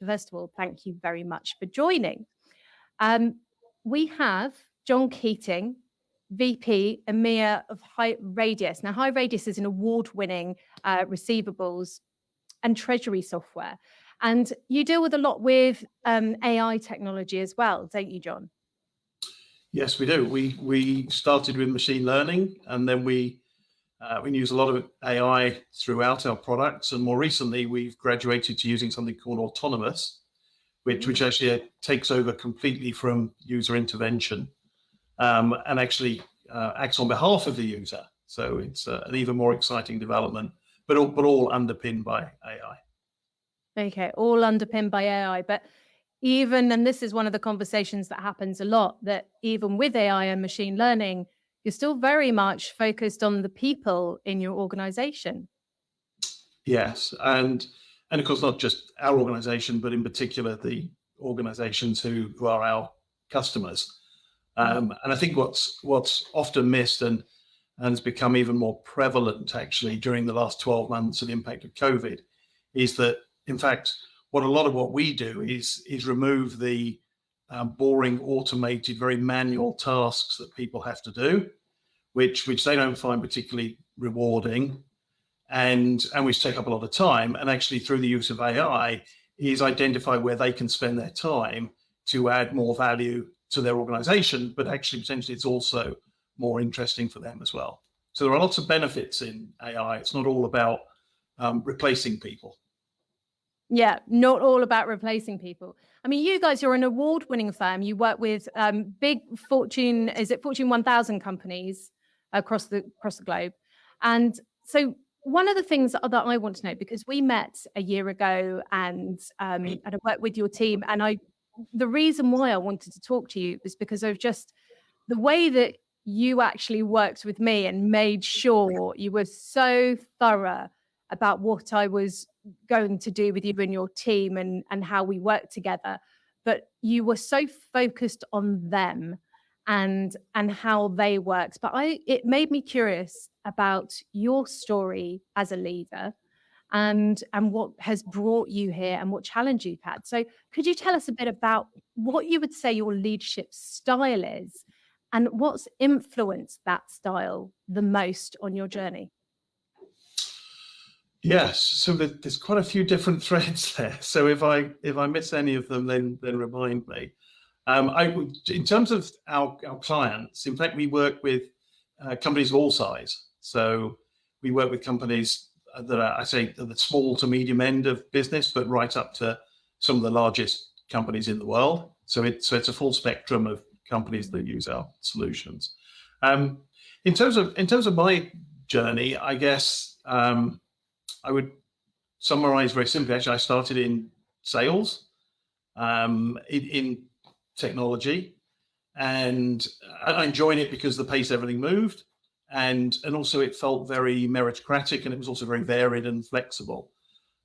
first of all, thank you very much for joining. We have Jon Keating, VP EMEA of HighRadius. Now, HighRadius is an award-winning receivables and treasury software. And you deal with a lot with AI technology as well, don't you, Jon? Yes, we do. We started with machine learning, and then we use a lot of AI throughout our products. And more recently, we've graduated to using something called autonomous, which actually takes over completely from user intervention and actually acts on behalf of the user. So it's an even more exciting development, but all underpinned by AI. Okay, all underpinned by AI. But even, and this is one of the conversations that happens a lot, that even with AI and machine learning, you're still very much focused on the people in your organization. Yes, and of course, not just our organization, but in particular the organizations who are our customers. And I think what's often missed and has become even more prevalent actually during the last 12 months of the impact of COVID is that, in fact, a lot of what we do is remove the boring, automated, very manual tasks that people have to do, which they don't find particularly rewarding, and which take up a lot of time. And actually, through the use of AI, is identify where they can spend their time to add more value to their organization, but actually potentially it's also more interesting for them as well. So there are lots of benefits in AI. It's not all about replacing people. Yeah, not all about replacing people. I mean, you guys, you're an award-winning firm. You work with big Fortune 1000 companies across the globe. And so one of the things that I want to know, because we met a year ago and I worked with your team, and the reason why I wanted to talk to you was because of just the way that you actually worked with me and made sure you were so thorough about what I was going to do with you and your team and how we work together. But you were so focused on them and how they worked. But it made me curious about your story as a leader and what has brought you here and what challenge you've had. So could you tell us a bit about what you would say your leadership style is and what's influenced that style the most on your journey? Yes, so there's quite a few different threads there. So if I miss any of them, then remind me. In terms of our clients, in fact, we work with companies of all size. So we work with companies that are, I say, at the small to medium end of business, but right up to some of the largest companies in the world. So it's a full spectrum of companies that use our solutions. In terms of my journey, I guess I would summarize very simply. Actually, I started in sales, in technology, and I enjoyed it because the pace everything moved, and also it felt very meritocratic, and it was also very varied and flexible.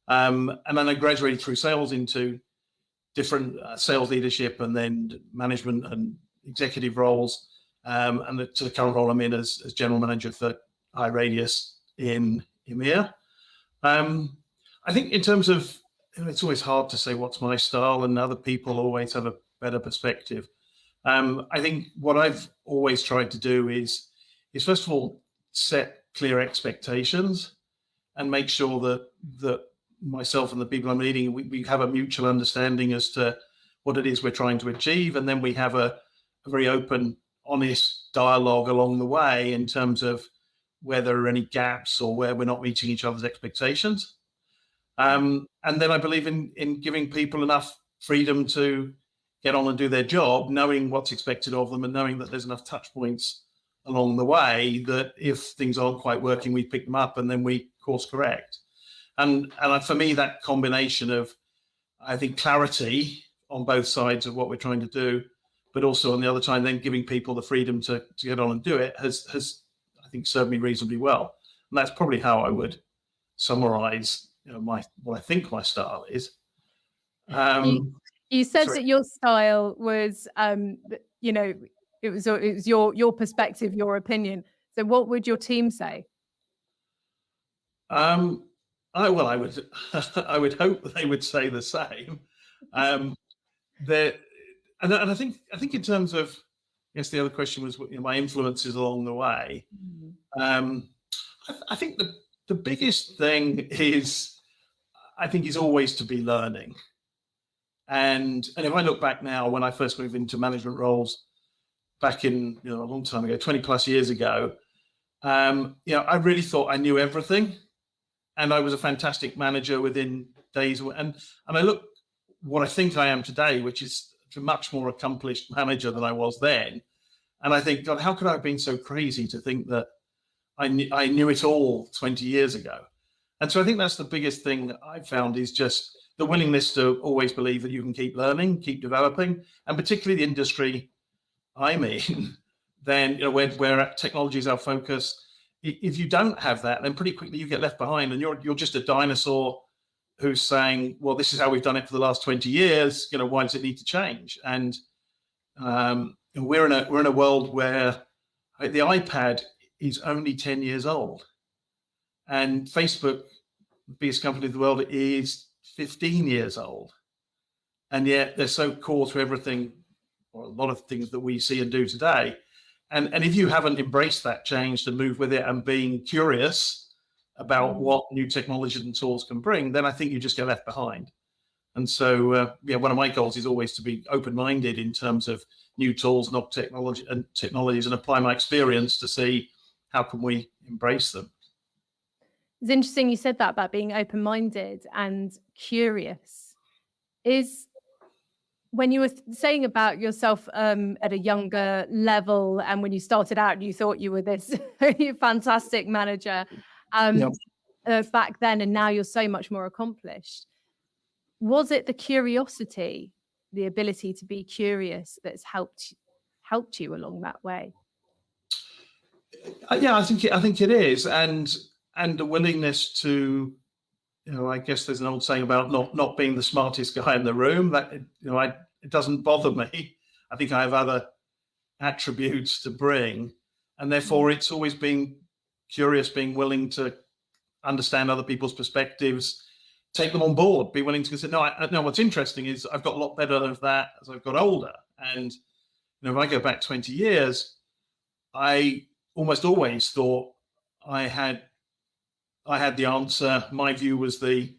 And then I graduated through sales into different sales leadership, and then management and executive roles, and to the current role I'm in as general manager for HighRadius in EMEA. I think in terms of, it's always hard to say what's my style, and other people always have a better perspective. I think what I've always tried to do is first of all, set clear expectations and make sure that myself and the people I'm leading, we have a mutual understanding as to what it is we're trying to achieve. And then we have a very open, honest dialogue along the way in terms of where there are any gaps or where we're not meeting each other's expectations. And then I believe in giving people enough freedom to get on and do their job, knowing what's expected of them and knowing that there's enough touch points along the way that if things aren't quite working, we pick them up and then we course correct. And for me, that combination of, I think, clarity on both sides of what we're trying to do, but also on the other time, then giving people the freedom to get on and do it has I think, served me reasonably well. And that's probably how I would summarize, what I think my style is. You said that your style was, it was your perspective, your opinion. So what would your team say? I would I would hope that they would say the same. there, and I think in terms of, I guess the other question was, my influences along the way. I think the biggest thing is, I think, is always to be learning. And if I look back now, when I first moved into management roles back in, a long time ago, 20 plus years ago, I really thought I knew everything, and I was a fantastic manager within days. And I look what I think I am today, which is a much more accomplished manager than I was then. And I think, God, how could I have been so crazy to think that I knew it all 20 years ago? And so I think that's the biggest thing that I've found, is just the willingness to always believe that you can keep learning, keep developing, and particularly the industry I'm in, then, where technology is our focus. If you don't have that, then pretty quickly you get left behind, and you're just a dinosaur who's saying, well, this is how we've done it for the last 20 years. Why does it need to change? And we're in a world where the iPad is only 10 years old, and Facebook, the biggest company in the world, is 15 years old, and yet they're so core to everything, or a lot of things that we see and do today. And if you haven't embraced that change to move with it and being curious about what new technologies and tools can bring, then I think you just get left behind. And so, one of my goals is always to be open-minded in terms of new tools, not technologies, and apply my experience to see how can we embrace them. It's interesting you said that about being open-minded and curious. Is when you were saying about yourself at a younger level, and when you started out, you thought you were this fantastic manager back then, and now you're so much more accomplished. Was it the curiosity, the ability to be curious, that's helped you along that way? Yeah, I think it is, and the willingness to, I guess there's an old saying about not being the smartest guy in the room. That it doesn't bother me. I think I have other attributes to bring, and therefore it's always being curious, being willing to understand other people's perspectives, take them on board, be willing to consider. No, what's interesting is I've got a lot better of that as I've got older, and if I go back 20 years, I almost always thought I had the answer. My view was the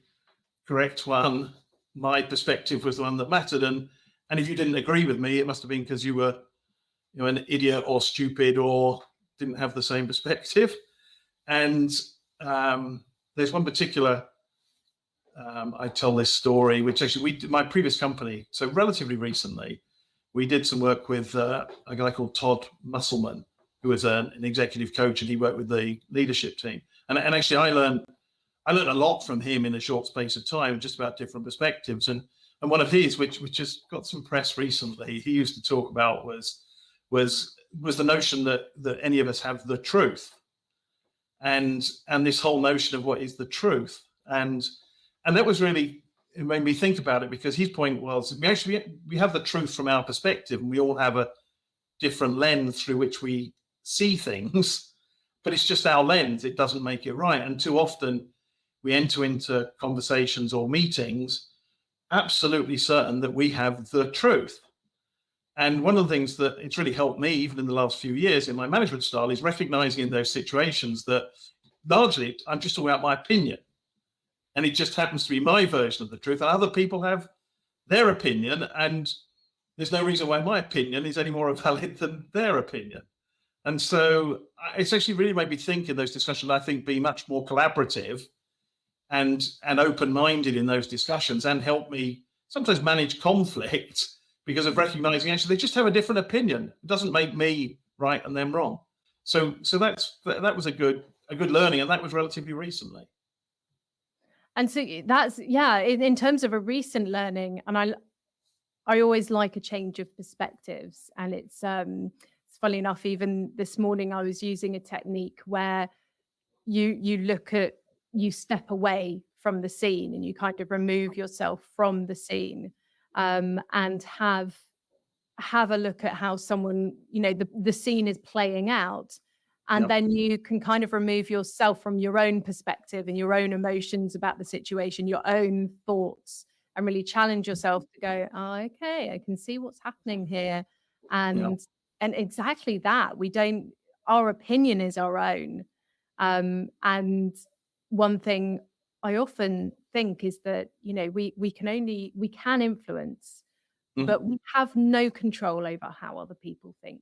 correct one. My perspective was the one that mattered. And if you didn't agree with me, it must have been because you were, an idiot or stupid or didn't have the same perspective. And there's one particular, I tell this story, which actually my previous company, so relatively recently, we did some work with a guy called Todd Musselman, who was an executive coach, and he worked with the leadership team. And actually, I learned a lot from him in a short space of time, just about different perspectives. And one of his, which just got some press recently, he used to talk about was the notion that any of us have the truth, and this whole notion of what is the truth, and that was really, it made me think about it, because his point was we have the truth from our perspective, and we all have a different lens through which we see things, but it's just our lens. It doesn't make it right. And too often we enter into conversations or meetings absolutely certain that we have the truth. And one of the things that it's really helped me, even in the last few years in my management style, is recognizing in those situations that largely I'm just talking about my opinion, and it just happens to be my version of the truth, and other people have their opinion, and there's no reason why my opinion is any more valid than their opinion. And so it's actually really made me think in those discussions, I think, be much more collaborative and open-minded in those discussions, and help me sometimes manage conflict, because of recognizing actually they just have a different opinion. It doesn't make me right and them wrong. So that was a good learning, and that was relatively recently. And so that's, in terms of a recent learning, and I always like a change of perspectives, and it's funny enough, even this morning I was using a technique where you step away from the scene, and you kind of remove yourself from the scene, and have a look at how someone, the scene is playing out. And then you can kind of remove yourself from your own perspective and your own emotions about the situation, your own thoughts and really challenge yourself to go, oh, okay, I can see what's happening here. And exactly that. Our opinion is our own. And one thing I often think is that, we can influence, but we have no control over how other people think.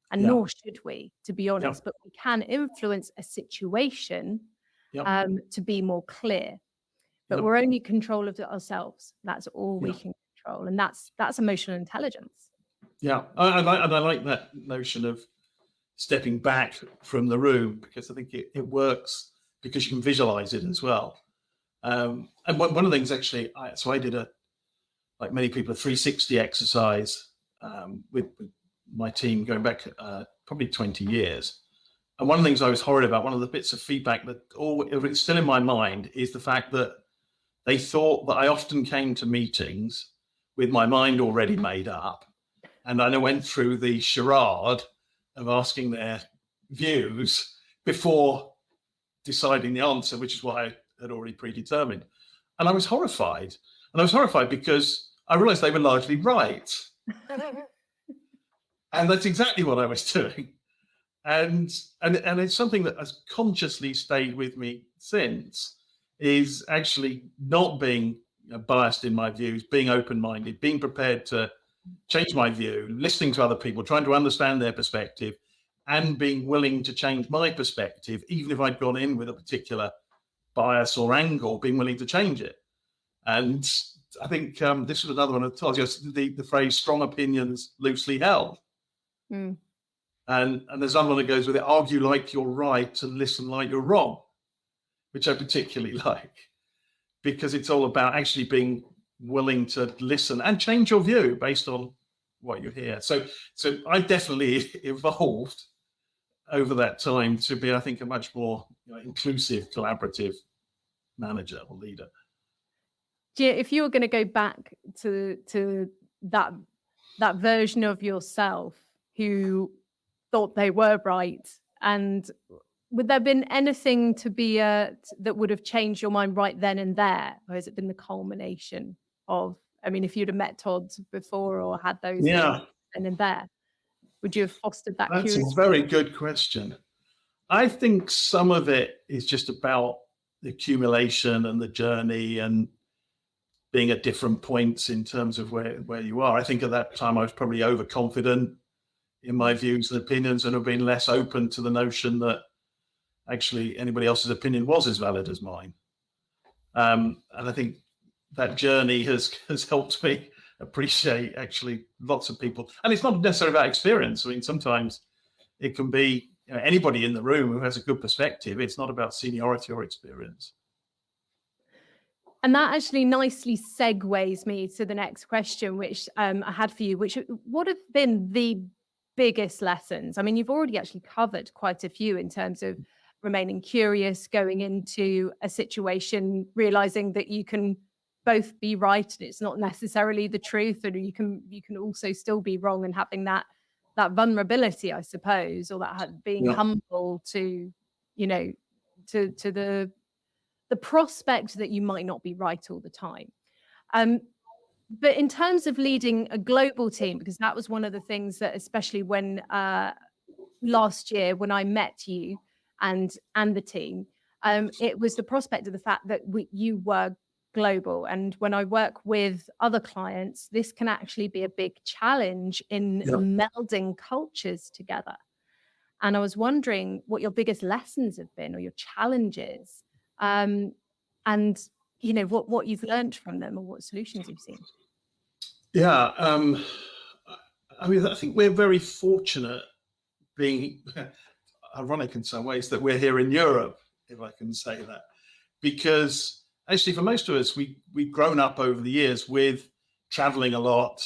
And nor should we, to be honest, but we can influence a situation to be more clear. But we're only in control of it ourselves. That's all we can control. And that's emotional intelligence. Yeah. I like that notion of stepping back from the room, because I think it works because you can visualize it as well. And one of the things actually, I did like many people, a 360 exercise with my team going back probably 20 years. And one of the things I was horrid about, one of the bits of feedback that it's still in my mind, is the fact that they thought that I often came to meetings with my mind already made up. And I went through the charade of asking their views before deciding the answer, which is what I had already predetermined. And I was horrified. And I was horrified because I realized they were largely right. And that's exactly what I was doing. And it's something that has consciously stayed with me since, is actually not being biased in my views, being open-minded, being prepared to change my view, listening to other people, trying to understand their perspective, and being willing to change my perspective, even if I'd gone in with a particular bias or angle, being willing to change it. And I think this was another one of the phrase "strong opinions loosely held." And there's another one that goes with it: argue like you're right and listen like you're wrong, which I particularly like, because it's all about actually being willing to listen and change your view based on what you hear. So I've definitely evolved over that time to be, I think, a much more inclusive, collaborative manager or leader. Yeah, if you were going to go back to that version of yourself who thought they were right, and would there have been anything to be that would have changed your mind right then and there, or has it been the culmination of? I mean, if you'd have met Todd before or had those things then and there, would you have fostered that? That's a very good question. I think some of it is just about the accumulation and the journey and being at different points in terms of where you are. I think at that time I was probably overconfident in my views and opinions, and have been less open to the notion that actually anybody else's opinion was as valid as mine. And I think that journey has helped me appreciate actually lots of people. And it's not necessarily about experience. I mean, sometimes it can be anybody in the room who has a good perspective. It's not about seniority or experience. And that actually nicely segues me to the next question, which I had for you, which what have been the biggest lessons? I mean, you've already actually covered quite a few in terms of remaining curious, going into a situation, realizing that you can both be right and it's not necessarily the truth, and you can also still be wrong, and having that vulnerability, I suppose, or that being humble to, to the prospect that you might not be right all the time. But in terms of leading a global team, because that was one of the things that, especially when last year when I met you and the team, it was the prospect of the fact that you were global. And when I work with other clients, this can actually be a big challenge in melding cultures together. And I was wondering what your biggest lessons have been, or your challenges, and what you've learned from them, or what solutions you've seen. Yeah, I mean, I think we're very fortunate, being ironic in some ways, that we're here in Europe, if I can say that, because actually for most of us, we've grown up over the years with traveling a lot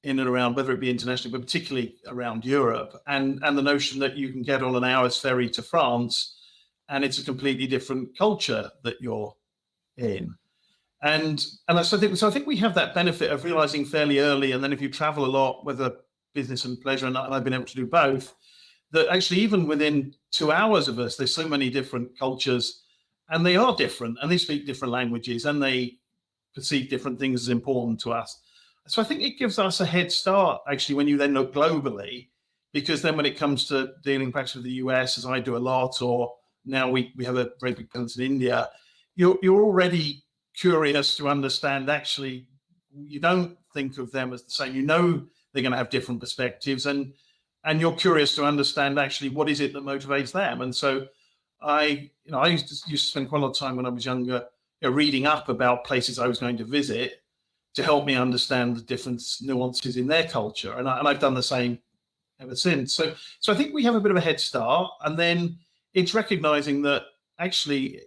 in and around, whether it be internationally, but particularly around Europe, and the notion that you can get on an hour's ferry to France and it's a completely different culture that you're in. And I think we have that benefit of realizing fairly early, and then if you travel a lot, whether business and pleasure, and I've been able to do both, that actually even within 2 hours of us, there's so many different cultures, and they are different, and they speak different languages, and they perceive different things as important to us. So I think it gives us a head start, actually, when you then look globally, because then when it comes to dealing perhaps with the US, as I do a lot, or now we have a very big presence in India, you're already curious to understand, actually, you don't think of them as the same. You know they're going to have different perspectives, and you're curious to understand, actually, what is it that motivates them. And so I used to spend quite a lot of time when I was younger, reading up about places I was going to visit to help me understand the different nuances in their culture. And I've done the same ever since. So I think we have a bit of a head start, and then it's recognizing that, actually,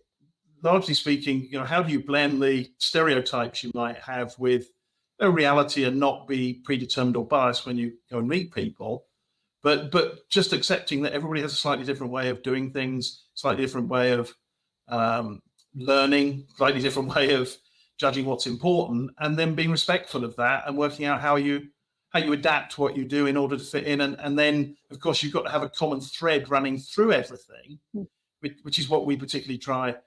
largely speaking, how do you blend the stereotypes you might have with a reality and not be predetermined or biased when you go and meet people, but just accepting that everybody has a slightly different way of doing things, slightly different way of learning, slightly different way of judging what's important, and then being respectful of that and working out how you adapt what you do in order to fit in. And then, of course, you've got to have a common thread running through everything, which is what we particularly try at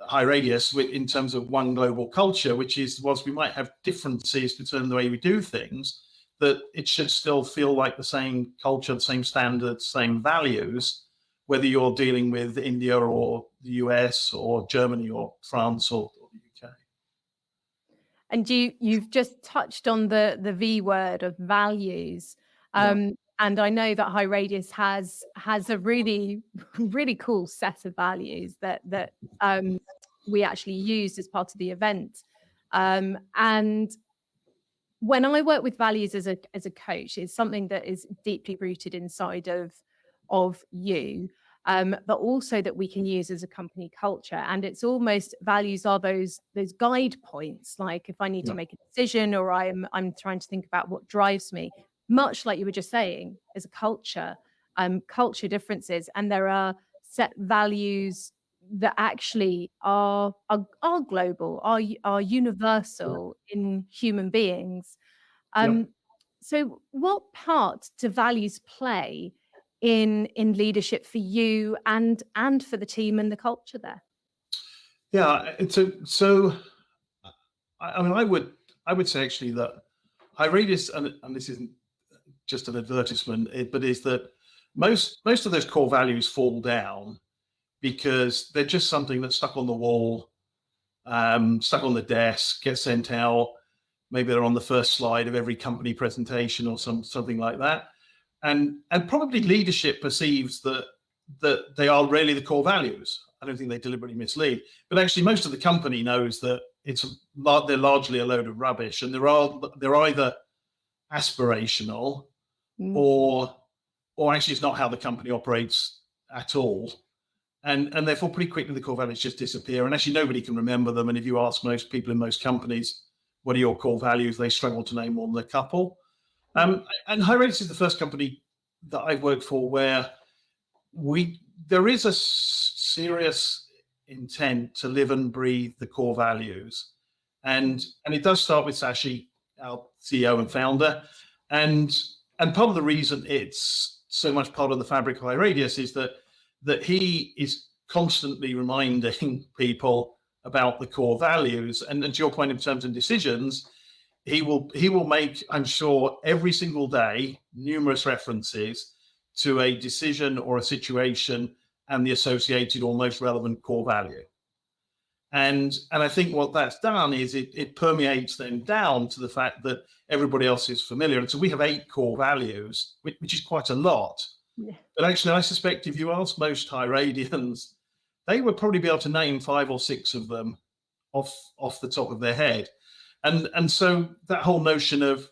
HighRadius in terms of one global culture, which is, whilst we might have differences between the way we do things, that it should still feel like the same culture, the same standards, same values, whether you're dealing with India or the US or Germany or France or the UK. And you've just touched on the V word of values. And I know that HighRadius has a really, really cool set of values that we actually used as part of the event. And when I work with values as a coach, it's something that is deeply rooted inside of you, but also that we can use as a company culture. And it's almost, values are those guide points. Like if I need to make a decision, or I'm trying to think about what drives me, much like you were just saying, as a culture, culture differences, and there are set values that actually are global, are universal in human beings. So what part do values play in leadership for you and for the team and the culture there? Yeah, so I mean, I would say, actually, that HighRadius, and this isn't just an advertisement, but is that most of those core values fall down because they're just something that's stuck on the wall, stuck on the desk, gets sent out. Maybe they're on the first slide of every company presentation or something like that. And probably leadership perceives that they are really the core values. I don't think they deliberately mislead, but actually most of the company knows that they're largely a load of rubbish, and they're either aspirational or actually it's not how the company operates at all. And therefore pretty quickly the core values just disappear, and actually nobody can remember them. And if you ask most people in most companies, what are your core values, they struggle to name more than a couple. And HighRadius is the first company that I've worked for where there is a serious intent to live and breathe the core values. And it does start with Sashi, our CEO and founder. And part of the reason it's so much part of the fabric of HighRadius is that he is constantly reminding people about the core values. And to your point, in terms of decisions, he will make, I'm sure, every single day numerous references to a decision or a situation and the associated or most relevant core value. And I think what that's done is it permeates then down to the fact that everybody else is familiar. And so we have 8 core values, which is quite a lot. Yeah. But actually, I suspect if you ask most HighRadians, they would probably be able to name 5 or 6 of them off the top of their head. And so that whole notion of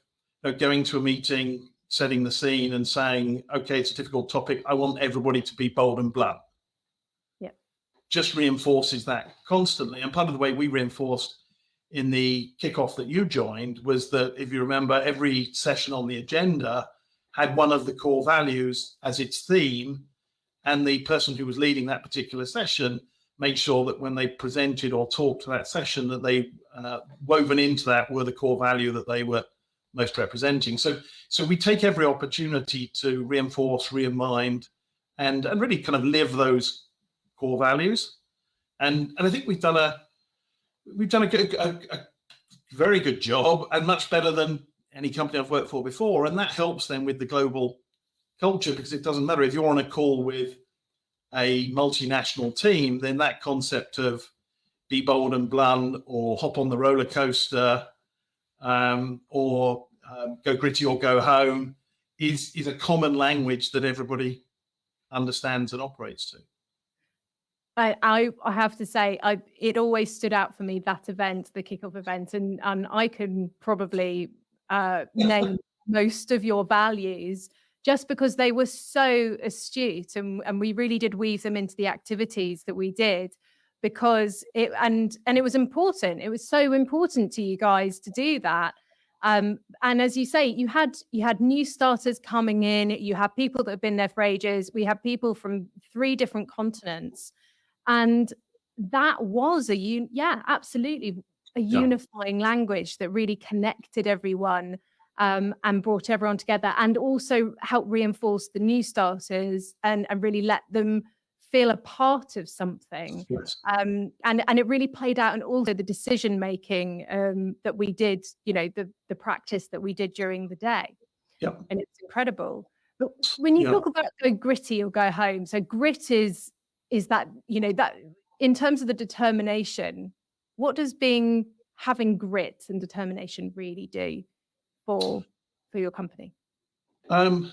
going to a meeting, setting the scene and saying, okay, it's a difficult topic, I want everybody to be bold and blunt, just reinforces that constantly. And part of the way we reinforced in the kickoff that you joined was that, if you remember, every session on the agenda had one of the core values as its theme, and the person who was leading that particular session made sure that when they presented or talked to that session, that they woven into that were the core value that they were most representing. So we take every opportunity to reinforce, remind, and really kind of live those core values. And I think we've done a very good job, and much better than any company I've worked for before. And that helps them with the global culture, because it doesn't matter if you're on a call with a multinational team, then that concept of be bold and blunt, or hop on the roller coaster, or go gritty or go home, is a common language that everybody understands and operates to. I have to say, it always stood out for me, that event, the kickoff event, and I can probably name most of your values just because they were so astute, and we really did weave them into the activities that we did, because it was important. It was so important to you guys to do that. And as you say, you had new starters coming in, you had people that have been there for ages, we had people from 3 different continents. And that was absolutely a unifying language that really connected everyone, and brought everyone together, and also helped reinforce the new starters and really let them feel a part of something. Yes. And it really played out in also the decision making that we did, the practice that we did during the day. Yep. And it's incredible. But when you talk about go gritty or go home, so grit is that, that in terms of the determination, what does having grit and determination really do for your company? So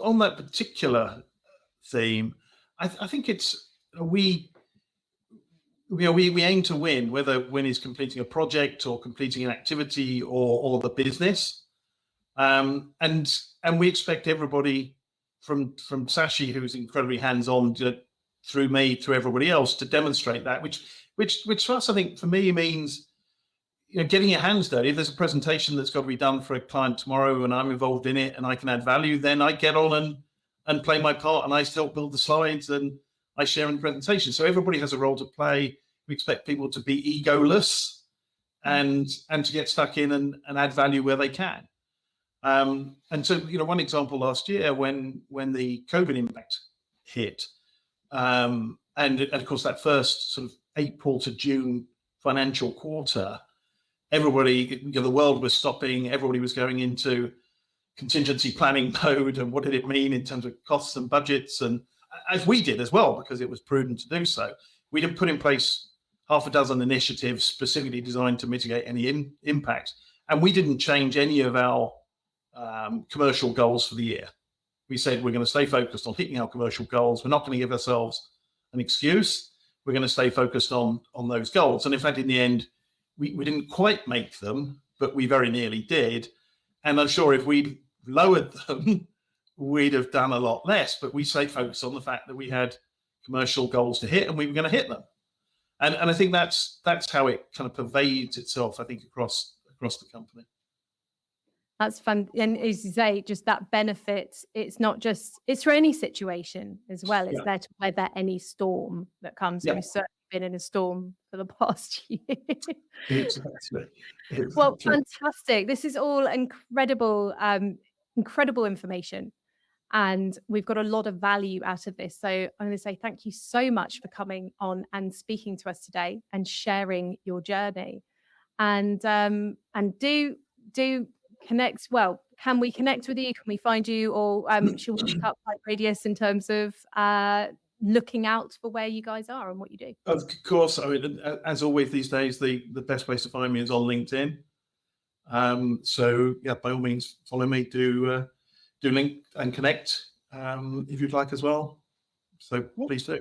on that particular theme, I think it's we aim to win, whether win is completing a project or completing an activity or the business, and we expect everybody from Sashi, who's incredibly hands-on, through me, through everybody else, to demonstrate that, which for us, I think, for me, means getting your hands dirty. If there's a presentation that's got to be done for a client tomorrow and I'm involved in it and I can add value, then I get on and play my part, and I still build the slides and I share in the presentation. So everybody has a role to play. We expect people to be egoless and to get stuck in and add value where they can. And so, one example last year when the COVID impact hit, and of course that first sort of April to June financial quarter, everybody, the world was stopping, everybody was going into contingency planning mode, and what did it mean in terms of costs and budgets, and as we did as well, because it was prudent to do so. We did put in place half a dozen initiatives specifically designed to mitigate any impact, and we didn't change any of our commercial goals for the year. We said we're going to stay focused on hitting our commercial goals. We're not going to give ourselves an excuse. We're going to stay focused on those goals. And in fact, in the end, we didn't quite make them, but we very nearly did. And I'm sure if we'd lowered them, we'd have done a lot less. But we stayed focused on the fact that we had commercial goals to hit, and we were going to hit them. And I think that's how it kind of pervades itself, I think, across the company. That's fun. And as you say, just that benefit, it's not just, it's for any situation as well. It's there to weather any storm that comes. We've certainly been in a storm for the past year. Exactly. Well, fantastic. This is all incredible, incredible information. And we've got a lot of value out of this. So I'm going to say thank you so much for coming on and speaking to us today and sharing your journey. And do connect. Well, can we connect with you? Can we find you, or should we look up HighRadius in terms of looking out for where you guys are and what you do? Of course. I mean, as always these days, the best place to find me is on LinkedIn. So yeah, by all means, follow me. Do link and connect if you'd like as well. So please do.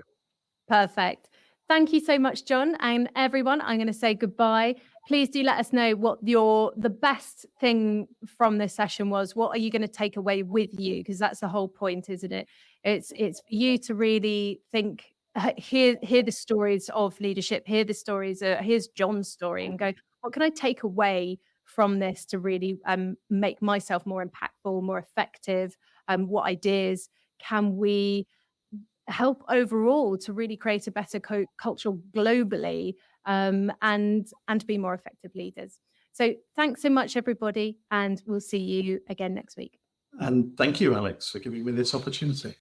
Perfect. Thank you so much, Jon, and everyone. I'm going to say goodbye. Please do let us know what the best thing from this session was. What are you going to take away with you? Because that's the whole point, isn't it? It's for you to really think, hear the stories of leadership, hear the stories. Here's Jon's story, and go, what can I take away from this to really make myself more impactful, more effective? What ideas can we help overall to really create a better culture globally, and be more effective leaders? So thanks so much, everybody, and we'll see you again next week. And thank you, Alex, for giving me this opportunity.